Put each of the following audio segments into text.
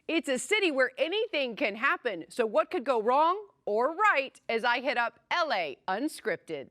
It's a city where anything can happen. So what could go wrong or right as I hit up LA Unscripted?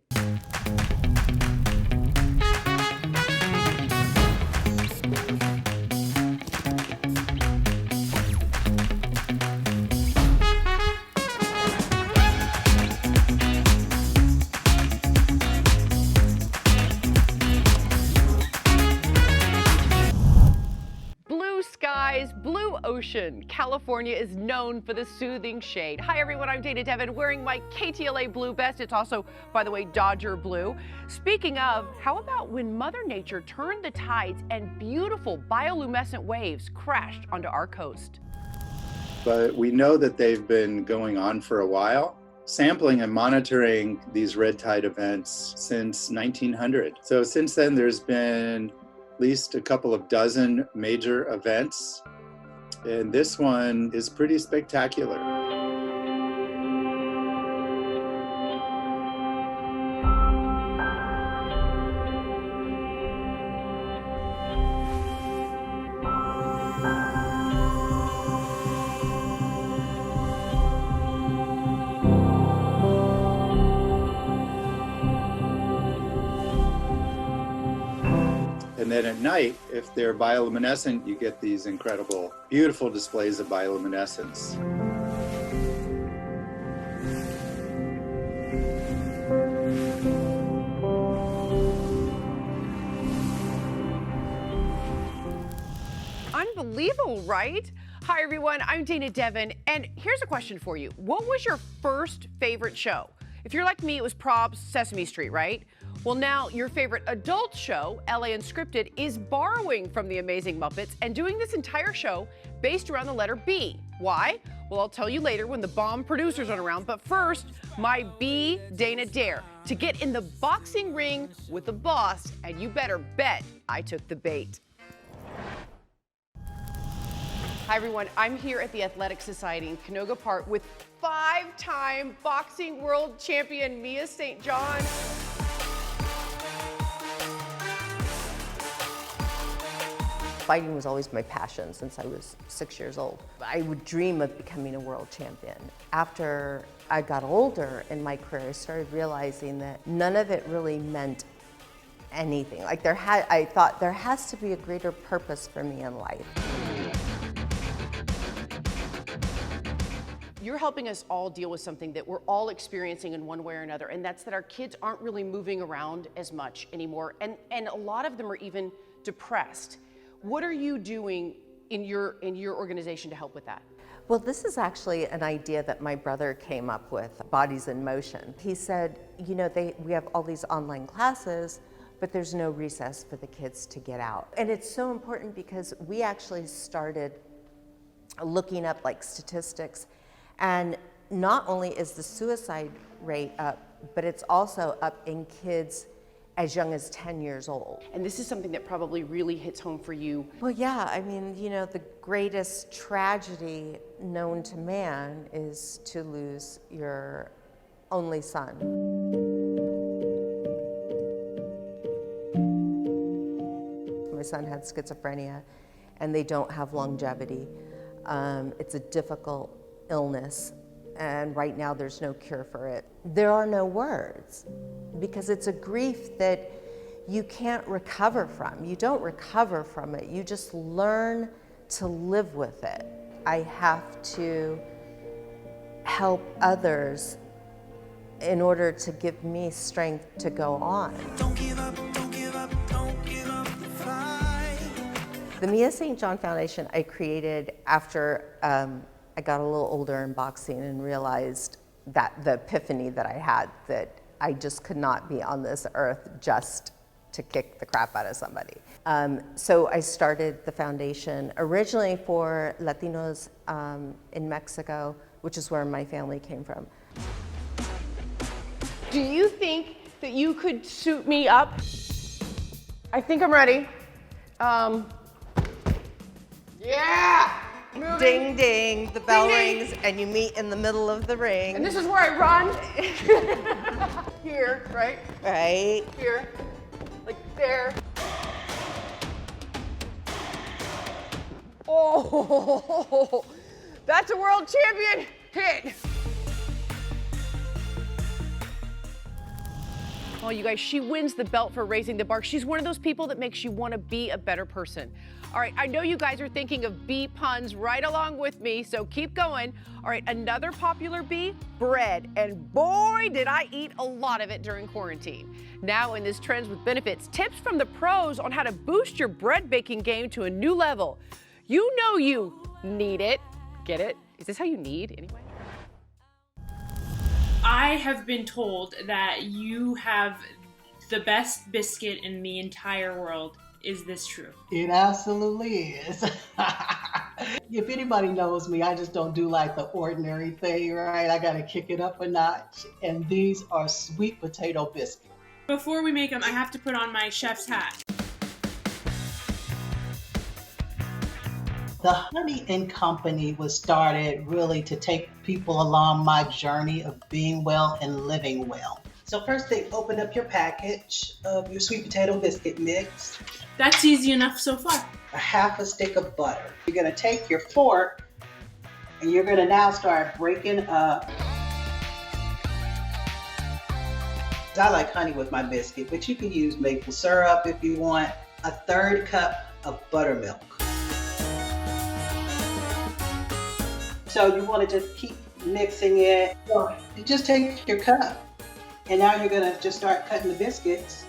Skies, blue ocean. California is known for the soothing shade. Hi everyone, I'm Dayna Devin wearing my KTLA blue vest. It's also, by the way, Dodger blue. Speaking of, how about when Mother Nature turned the tides and beautiful bioluminescent waves crashed onto our coast? But we know that they've been going on for a while. Sampling and monitoring these red tide events since 1900. So since then, there's been at least a couple of dozen major events, and this one is pretty spectacular. And then at night, if they're bioluminescent, you get these incredible, beautiful displays of bioluminescence. Unbelievable, right? Hi everyone, I'm Dayna Devin, and here's a question for you. What was your first favorite show? If you're like me, it was Prob's Sesame Street, right? Well, now your favorite adult show, LA Unscripted, is borrowing from the Amazing Muppets and doing this entire show based around the letter B. Why? Well, I'll tell you later when the bomb producers aren't around, but first, my B Dayna Dare to get in the boxing ring with the boss, and you better bet I took the bait. Hi everyone, I'm here at the Athletic Society in Canoga Park with five-time boxing world champion Mia St. John. Fighting was always my passion since I was 6 years old. I would dream of becoming a world champion. After I got older in my career, I started realizing that none of it really meant anything. Like I thought there has to be a greater purpose for me in life. You're helping us all deal with something that we're all experiencing in one way or another, and that's that our kids aren't really moving around as much anymore, and a lot of them are even depressed. What are you doing in your organization to help with that? Well, this is actually an idea that my brother came up with, Bodies in Motion. He said, you know, we have all these online classes, but there's no recess for the kids to get out. And it's so important because we actually started looking up like statistics, and not only is the suicide rate up, but it's also up in kids as young as 10 years old. And this is something that probably really hits home for you. Well, yeah, I mean, you know, the greatest tragedy known to man is to lose your only son. My son had schizophrenia, and they don't have longevity. It's a difficult illness, and right now there's no cure for it. There are no words, because it's a grief that you can't recover from. You don't recover from it, you just learn to live with it. I have to help others in order to give me strength to go on. Don't give up, don't give up, don't give up the fight. The Mia St. John Foundation I created after I got a little older in boxing and realized that the epiphany that I had, that I just could not be on this earth just to kick the crap out of somebody. So I started the foundation originally for Latinos in Mexico, which is where my family came from. Do you think that you could suit me up? I think I'm ready. Yeah! Moving. Ding, ding, the bell Ding, ding. rings, and you meet in the middle of the ring. And this is where I run. Here, right? Right? Here. Like there. Oh, that's a world champion hit. Oh, you guys, she wins the belt for raising the bar. She's one of those people that makes you want to be a better person. All right, I know you guys are thinking of bee puns right along with me, so keep going. All right, another popular bee, bread. And boy, did I eat a lot of it during quarantine. Now in this Trends with Benefits, tips from the pros on how to boost your bread baking game to a new level. You know you need it. Get it? Is this how you need anyway? I have been told that you have the best biscuit in the entire world. Is this true? It absolutely is. If anybody knows me, I just don't do like the ordinary thing, right? I gotta kick it up a notch. And these are sweet potato biscuits. Before we make them, I have to put on my chef's hat. The Honey and Company was started really to take people along my journey of being well and living well. So first they open up your package of your sweet potato biscuit mix. That's easy enough so far. A half a stick of butter. You're gonna take your fork and you're gonna now start breaking up. I like honey with my biscuit, but you can use maple syrup if you want. A 1/3 cup of buttermilk. So you want to just keep mixing it. So you just take your cup and now you're gonna just start cutting the biscuits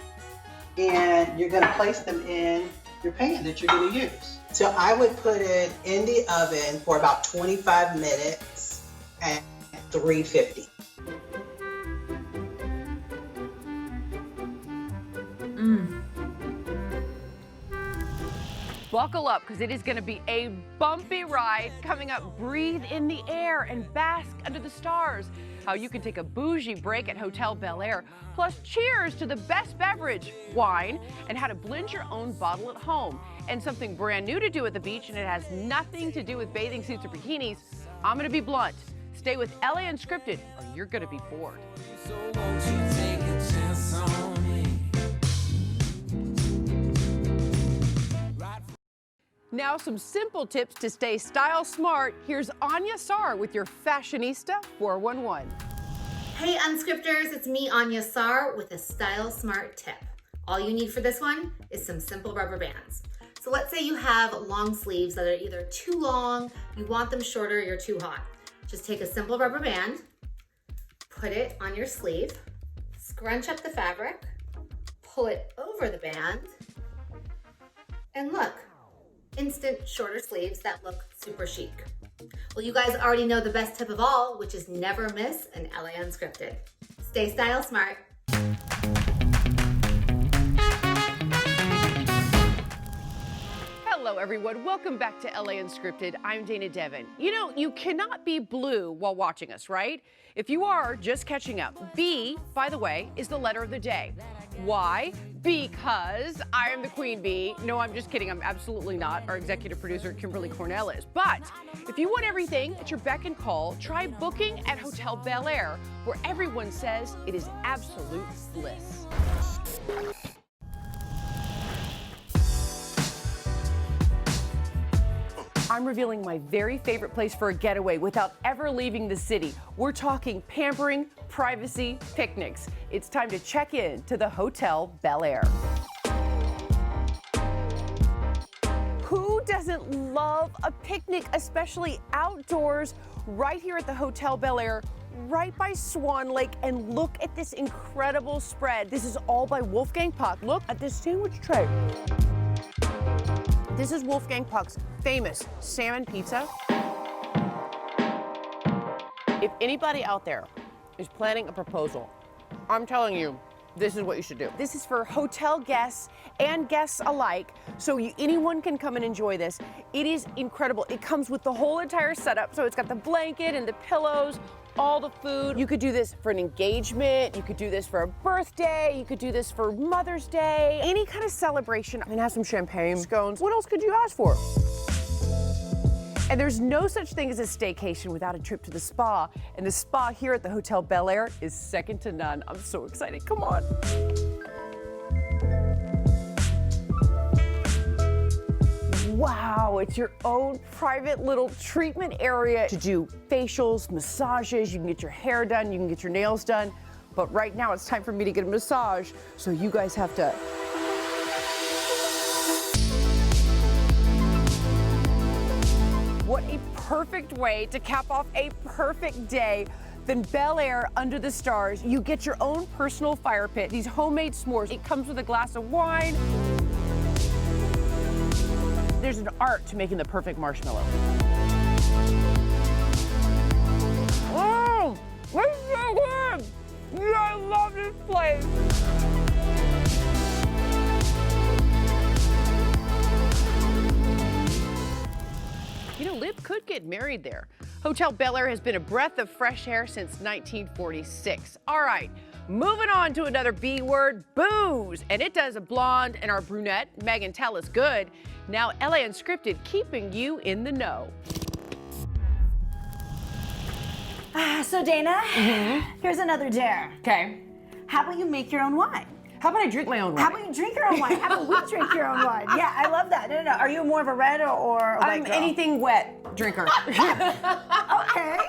and you're gonna place them in your pan that you're gonna use. So I would put it in the oven for about 25 minutes at 350. Buckle up, because it is going to be a bumpy ride. Coming up, breathe in the air and bask under the stars. How you can take a bougie break at Hotel Bel-Air. Plus, cheers to the best beverage, wine, and how to blend your own bottle at home. And something brand new to do at the beach, and it has nothing to do with bathing suits or bikinis. I'm going to be blunt. Stay with LA Unscripted, or you're going to be bored. So won't you take a chance on me? Now some simple tips to stay style smart. Here's Anya Sar with your Fashionista 411. Hey Unscripters, it's me Anya Sar with a style smart tip. All you need for this one is some simple rubber bands. So let's say you have long sleeves that are either too long, you want them shorter, you're too hot. Just take a simple rubber band, put it on your sleeve, scrunch up the fabric, pull it over the band, and look. Instant shorter sleeves that look super chic. Well, you guys already know the best tip of all, which is never miss an LA Unscripted. Stay style smart. Hello everyone, welcome back to LA Unscripted. I'm Dayna Devin. You know, you cannot be blue while watching us, right? If you are, just catching up. B, by the way, is the letter of the day. Why? Because I am the queen bee. No, I'm just kidding. I'm absolutely not. Our executive producer, Kimberly Cornell, is. But if you want everything at your beck and call, try booking at Hotel Bel-Air, where everyone says it is absolute bliss. I'm revealing my very favorite place for a getaway without ever leaving the city. We're talking pampering, privacy, picnics. It's time to check in to the Hotel Bel-Air. Who doesn't love a picnic, especially outdoors, right here at the Hotel Bel-Air, right by Swan Lake? And look at this incredible spread. This is all by Wolfgang Puck. Look at this sandwich tray. This is Wolfgang Puck's famous salmon pizza. If anybody out there is planning a proposal, I'm telling you, this is what you should do. This is for hotel guests and guests alike, so anyone can come and enjoy this. It is incredible. It comes with the whole entire setup, so it's got the blanket and the pillows, all the food. You could do this for an engagement, you could do this for a birthday, you could do this for Mother's Day, any kind of celebration. I mean, have some champagne, scones. What else could you ask for? And there's no such thing as a staycation without a trip to the spa. And the spa here at the Hotel Bel-Air is second to none. I'm so excited. Come on. Wow, it's your own private little treatment area to do facials, massages. You can get your hair done, you can get your nails done. But right now it's time for me to get a massage, so you guys have to. What a perfect way to cap off a perfect day than Bel-Air under the stars. You get your own personal fire pit, these homemade s'mores. It comes with a glass of wine. There's an art to making the perfect marshmallow. Oh, it's so good! Yeah, I love this place. You know, Lib could get married there. Hotel Bel-Air has been a breath of fresh air since 1946. All right, moving on to another B word, booze. And it does a blonde and our brunette, Megan Tell, is good. Now, LA Unscripted, keeping you in the know. So Dayna, here's another dare. Okay. How about you make your own wine? How about I drink my own wine? How about you drink your own wine? How about we drink your own wine? Yeah, I love that. No. Are you more of a red or a white I'm girl? anything wet drinker. Okay.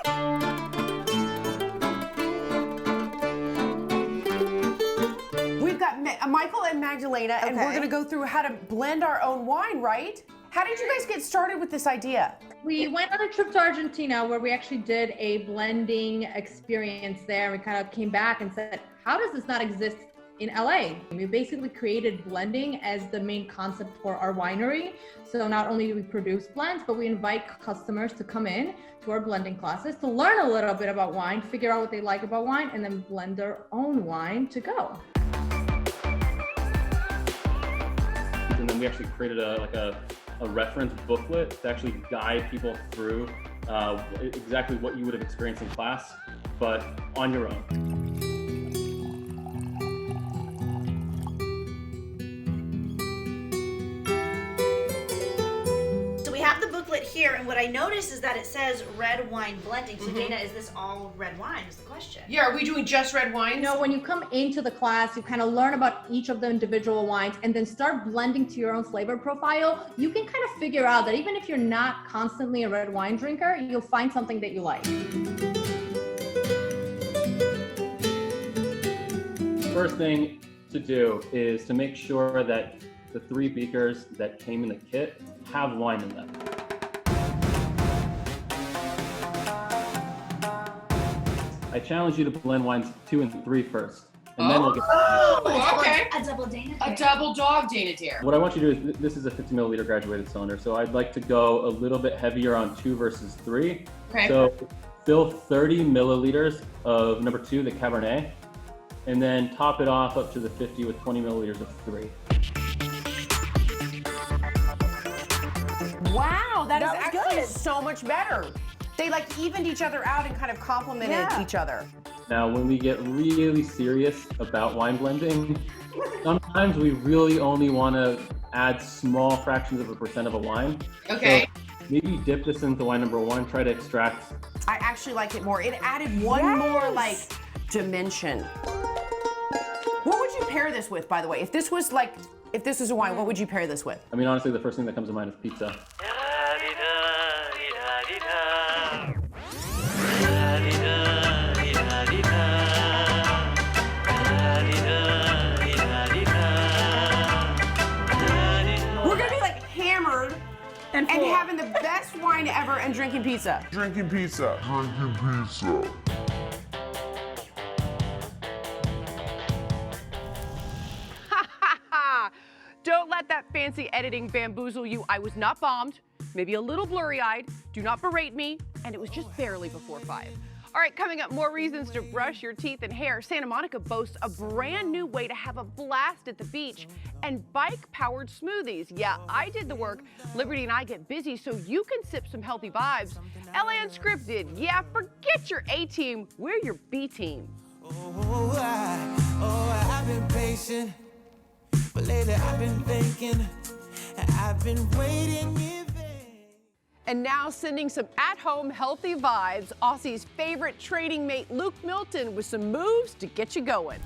We've got Michael and Magdalena, and we're Okay. gonna go through how to blend our own wine, right? How did you guys get started with this idea? We went on a trip to Argentina where we actually did a blending experience there. We kind of came back and said, how does this not exist in LA? We basically created blending as the main concept for our winery. So not only do we produce blends, but we invite customers to come in to our blending classes to learn a little bit about wine, figure out what they like about wine, and then blend their own wine to go. And then we actually created a reference booklet to actually guide people through exactly what you would have experienced in class, but on your own. So we have the booklet here, and what I noticed is that it says red wine blending. So Dayna, is this all red wine is the question? Yeah, are we doing just red wine? You know, when you come into the class, you kind of learn about each of the individual wines and then start blending to your own flavor profile. You can kind of figure out that even if you're not constantly a red wine drinker, you'll find something that you like. First thing to do is to make sure that the 3 beakers that came in the kit have wine in them. I challenge you to blend wines 2 and 3 first, and then we'll get. Oh, okay. A double Dayna. A double dog Dana dare. What I want you to do is, this is a 50 milliliter graduated cylinder, so I'd like to go a little bit heavier on 2 versus 3. Okay. So fill 30 milliliters of number 2, the Cabernet, and then top it off up to the 50 with 20 milliliters of 3. Wow, that is was actually good. so much better. They like evened each other out and kind of complemented each other. Now, when we get really serious about wine blending, sometimes we really only want to add small fractions of a percent of a wine. Okay. So maybe dip this into wine number 1, try to extract. I actually like it more. It added one more like dimension. What would you pair this with, by the way? If this was a wine, what would you pair this with? I mean, honestly, the first thing that comes to mind is pizza. We're gonna be like hammered and having the best wine ever and drinking pizza. Drinking pizza. Don't let that fancy editing bamboozle you. I was not bombed, maybe a little blurry-eyed. Do not berate me, and it was just barely before 5. All right, coming up, more reasons to brush your teeth and hair. Santa Monica boasts a brand new way to have a blast at the beach and bike-powered smoothies. Yeah, I did the work. Liberty and I get busy so you can sip some healthy vibes. LA Unscripted, yeah, forget your A team. We're your B team. I've been patient, but lately I've been thinking, I've been waiting in vain. And now sending some at-home healthy vibes, Aussie's favorite training mate Luke Milton with some moves to get you going.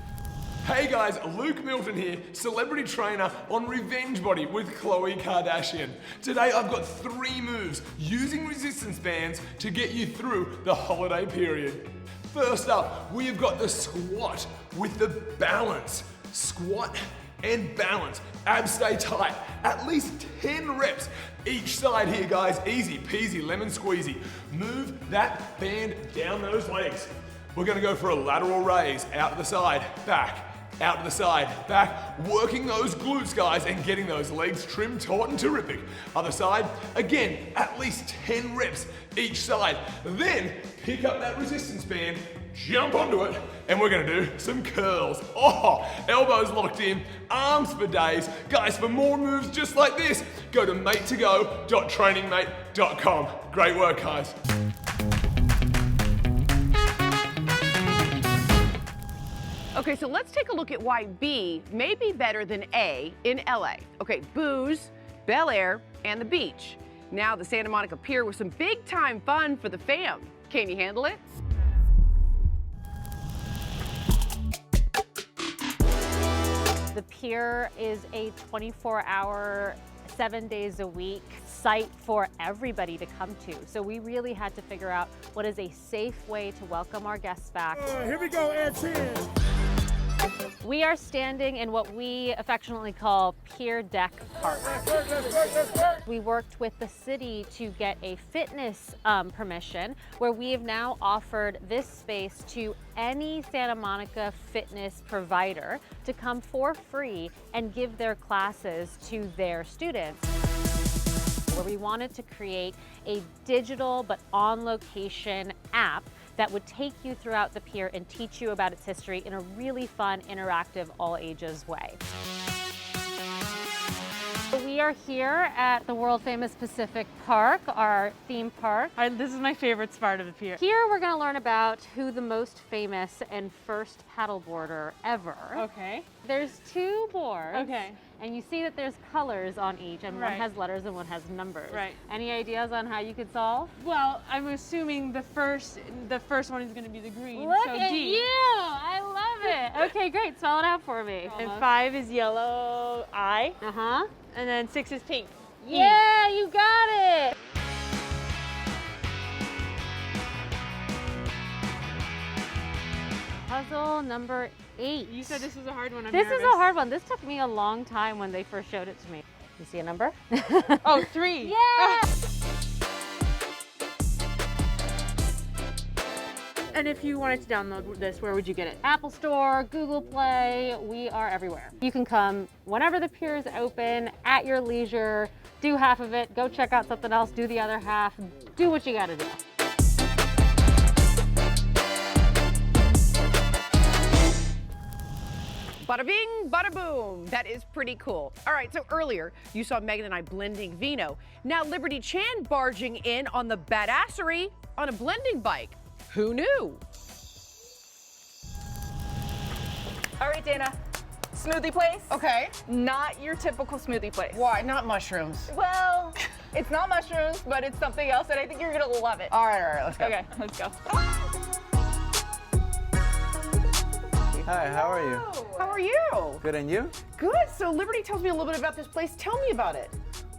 Hey guys, Luke Milton here, celebrity trainer on Revenge Body with Khloe Kardashian. Today I've got 3 moves using resistance bands to get you through the holiday period. First up, we have got the squat with the balance. Squat and balance. Abs stay tight. At least 10 reps each side here, guys. Easy peasy, lemon squeezy. Move that band down those legs. We're gonna go for a lateral raise, out to the side, back, out to the side, back, working those glutes, guys, and getting those legs trimmed, taut, and terrific. Other side, again, at least 10 reps each side. Then, pick up that resistance band, jump onto it, and we're gonna do some curls. Oh, elbows locked in, arms for days. Guys, for more moves just like this, go to matetogo.trainingmate.com. Great work, guys. Okay, so let's take a look at why B may be better than A in LA. Okay, booze, Bel-Air, and the beach. Now the Santa Monica Pier with some big time fun for the fam. Can you handle it? The pier is a 24-hour, 7 days a week site for everybody to come to. So we really had to figure out what is a safe way to welcome our guests back. Here we go, and 10. We are standing in what we affectionately call Pier Deck Park. We worked with the city to get a fitness permission, where we have now offered this space to any Santa Monica fitness provider to come for free and give their classes to their students. Where we wanted to create a digital but on location app that would take you throughout the pier and teach you about its history in a really fun, interactive, all ages way. We are here at the world famous Pacific Park, our theme park. This is my favorite part of the pier. Here we're going to learn about who the most famous and first paddleboarder ever. Okay. There's 2 boards. Okay. And you see that there's colors on each, and one has letters and one has numbers. Right. Any ideas on how you could solve? Well, I'm assuming the first one is going to be the green. Look so at D. you! I love it. Okay, great. Spell it out for me. And 5 is yellow, I. Uh-huh. And then 6 is pink. Yeah, you got it. Puzzle number 8. You said this was a hard one. I'm This nervous. is a hard one. This took me a long time when they first showed it to me. You see a number? Oh, 3. Yeah! And if you wanted to download this, where would you get it? Apple Store, Google Play, we are everywhere. You can come whenever the pier is open, at your leisure, do half of it, go check out something else, do the other half, do what you gotta do. Bada bing, bada boom. That is pretty cool. All right, so earlier you saw Megan and I blending vino. Now Liberty Chan barging in on the badassery on a blending bike. Who knew? All right, Dayna. Smoothie place. Okay. Not your typical smoothie place. Why? Not mushrooms. Well, it's not mushrooms, but it's something else, and I think you're gonna love it. All right, let's go. Okay, let's go. Hi, how are you? How are you? Good, and you? Good. So Liberty tells me a little bit about this place. Tell me about it.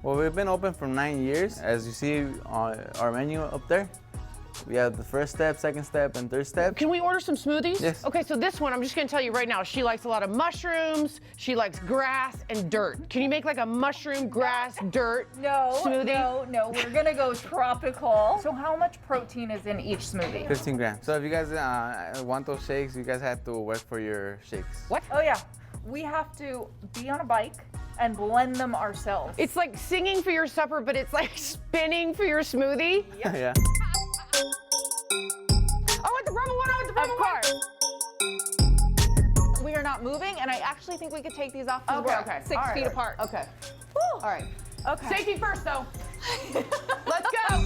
Well, we've been open for 9 years. As you see on our menu up there, we have the first step, second step, and third step. Can we order some smoothies? Yes. Okay, so this one, I'm just gonna tell you right now, she likes a lot of mushrooms, she likes grass and dirt. Can you make like a mushroom, grass, dirt smoothie? No, we're gonna go tropical. So how much protein is in each smoothie? 15 grams. So if you guys want those shakes, you guys have to work for your shakes. What? Oh yeah, we have to be on a bike and blend them ourselves. It's like singing for your supper, but it's like spinning for your smoothie? Yeah. I want the purple one, I want the purple one! We are not moving, and I actually think we could take these off because Okay, we're okay. 6 All right, feet all right. apart. Okay. Woo. All right. Okay. Safety first, though. Let's go.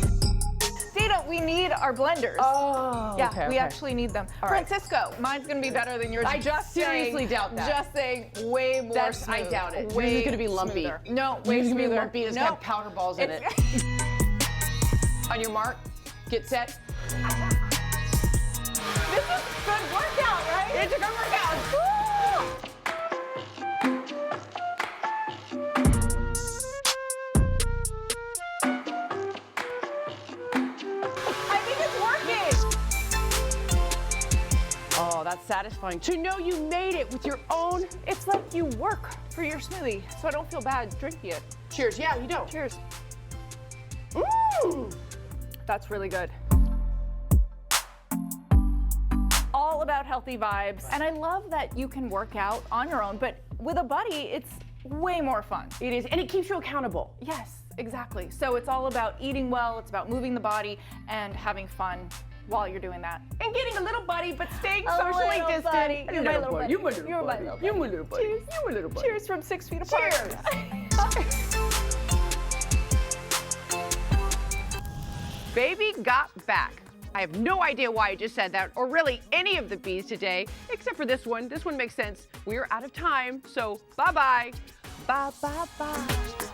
Dayna, we need our blenders. Oh, yeah, okay, we okay. actually need them. All right. Francisco, mine's gonna be better than yours. I just seriously saying, doubt that. Just saying, way more smooth. I doubt it. Way Yours is gonna be lumpy. smoother. No, way Yours is gonna be smoother. lumpy. It's got powder balls in it. On your mark, get set. This is a good workout, right? It's a good workout. satisfying to know you made it with your own. It's like you work for your smoothie, so I don't feel bad drinking it. Cheers. Yeah, you don't. Cheers. Mmm. That's really good. All about healthy vibes. And I love that you can work out on your own, but with a buddy, it's way more fun. It is, and it keeps you accountable. Yes, exactly. So it's all about eating well, it's about moving the body and having fun while you're doing that. And getting a little buddy, but staying socially distant. Buddy. You're my little buddy. You're my little You're my buddy. little You're buddy. my little buddy. Cheers. You're my little buddy. Cheers from 6 feet apart. Cheers. Baby got back. I have no idea why I just said that, or really any of the B's today, except for this one. This one makes sense. We're out of time, so bye-bye. Bye-bye-bye.